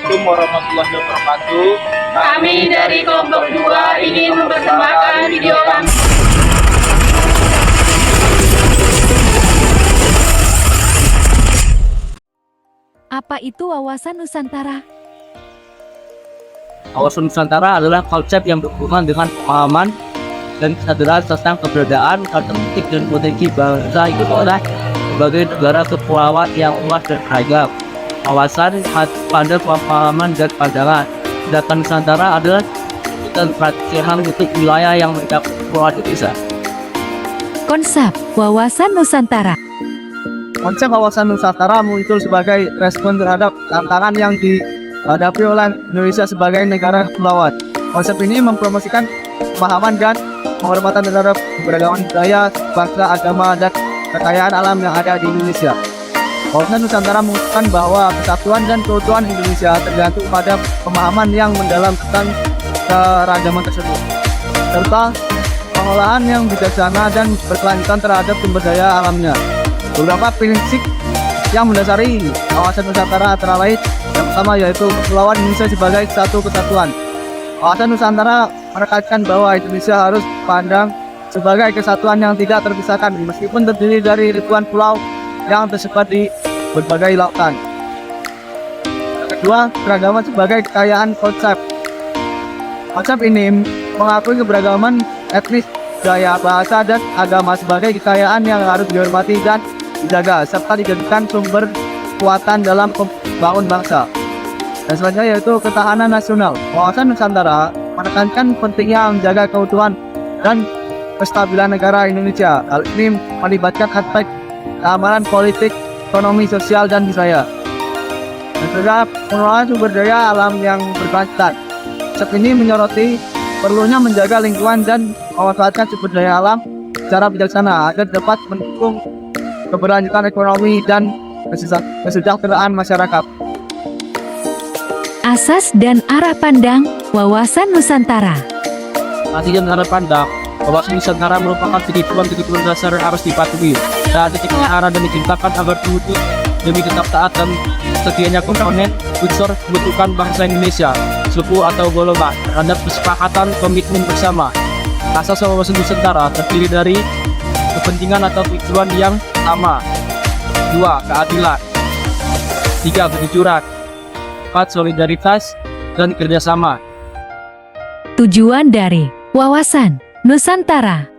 Assalamualaikum warahmatullahi wabarakatuh. Kami dari kelompok 2 ingin mempersembahkan video kami. Apa itu wawasan Nusantara? Wawasan Nusantara adalah konsep yang berhubungan dengan pemahaman dan kesadaran tentang keberadaan, karakteristik dan potensi bangsa Indonesia sebagai negara kepulauan yang luas dan beragam. Wawasan pada pemahaman dan pandangan. Sedangkan Nusantara adalah dan perhatian untuk wilayah yang mencakup Kepulauan Indonesia. Konsep wawasan Nusantara. Konsep wawasan Nusantara muncul sebagai respon terhadap tantangan yang dihadapi oleh Indonesia sebagai negara kepulauan. Konsep ini mempromosikan pemahaman dan penghormatan terhadap keberagaman budaya, bangsa, agama, dan kekayaan alam yang ada di Indonesia. Wawasan Nusantara mengungkapkan bahwa kesatuan dan keutuhan Indonesia tergantung pada pemahaman yang mendalam tentang keragaman tersebut, serta pengolahan yang bijaksana dan berkelanjutan terhadap sumber daya alamnya. Beberapa prinsip yang mendasari wawasan Nusantara antara lain yang pertama yaitu Kepulauan Indonesia sebagai satu kesatuan. Wawasan Nusantara menekankan bahwa Indonesia harus dipandang sebagai kesatuan yang tidak terpisahkan meskipun terdiri dari ribuan pulau yang tersebar di berbagai lautan. Kedua, keragaman sebagai kekayaan konsep. Konsep ini mengakui keberagaman etnis, budaya, bahasa, dan agama sebagai kekayaan yang harus dihormati dan dijaga, serta dijadikan sumber kekuatan dalam membangun bangsa. Dan selanjutnya yaitu ketahanan nasional. Wawasan Nusantara menekankan pentingnya menjaga keutuhan dan kestabilan negara Indonesia. Hal ini melibatkan aspek keamanan politik, ekonomi, sosial, dan budaya. Dan juga pengelolaan sumber daya alam yang berkelanjutan. Konsep ini menyoroti perlunya menjaga lingkungan dan memanfaatkan sumber daya alam secara bijaksana agar dapat mendukung keberlanjutan ekonomi dan kesejahteraan masyarakat. Asas dan arah pandang wawasan Nusantara. Asas dan arah pandang wawasan Nusantara merupakan ketentuan dasar yang harus dipatuhi dan titiknya arah dan diciptakan agar terwujud demi tetap taat dan sedianya komponen unsur pembentukan bangsa Indonesia, suku atau golongan terhadap kesepakatan komitmen bersama. Asas wawasan Nusantara terdiri dari kepentingan atau tujuan yang sama. 2. Keadilan. 3. Kejujuran. 4. Solidaritas dan kerjasama. Tujuan dari wawasan Nusantara.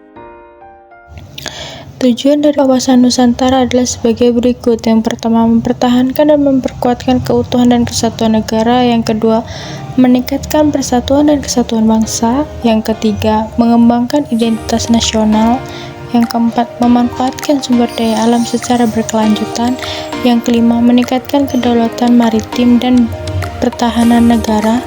Tujuan dari wawasan Nusantara adalah sebagai berikut. Yang pertama, mempertahankan dan memperkuatkan keutuhan dan kesatuan negara. Yang kedua, meningkatkan persatuan dan kesatuan bangsa. Yang ketiga, mengembangkan identitas nasional. Yang keempat, memanfaatkan sumber daya alam secara berkelanjutan. Yang kelima, meningkatkan kedaulatan maritim dan pertahanan negara.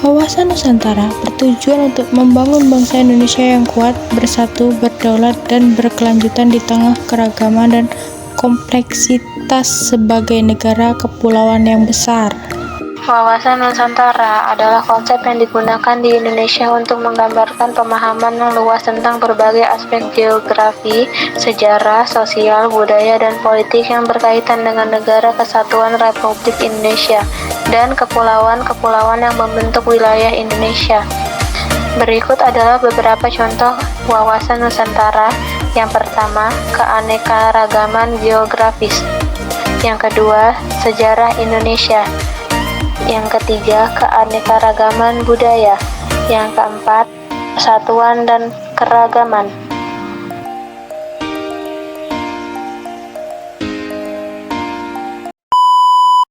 Wawasan Nusantara bertujuan untuk membangun bangsa Indonesia yang kuat, bersatu, berdaulat, dan berkelanjutan di tengah keragaman dan kompleksitas sebagai negara kepulauan yang besar. Wawasan Nusantara adalah konsep yang digunakan di Indonesia untuk menggambarkan pemahaman yang luas tentang berbagai aspek geografi, sejarah, sosial, budaya, dan politik yang berkaitan dengan Negara Kesatuan Republik Indonesia dan kepulauan-kepulauan yang membentuk wilayah Indonesia. Berikut adalah beberapa contoh wawasan Nusantara. Yang pertama, keanekaragaman geografis. Yang kedua, sejarah Indonesia. Yang ketiga, keanekaragaman budaya. Yang keempat, persatuan dan keragaman.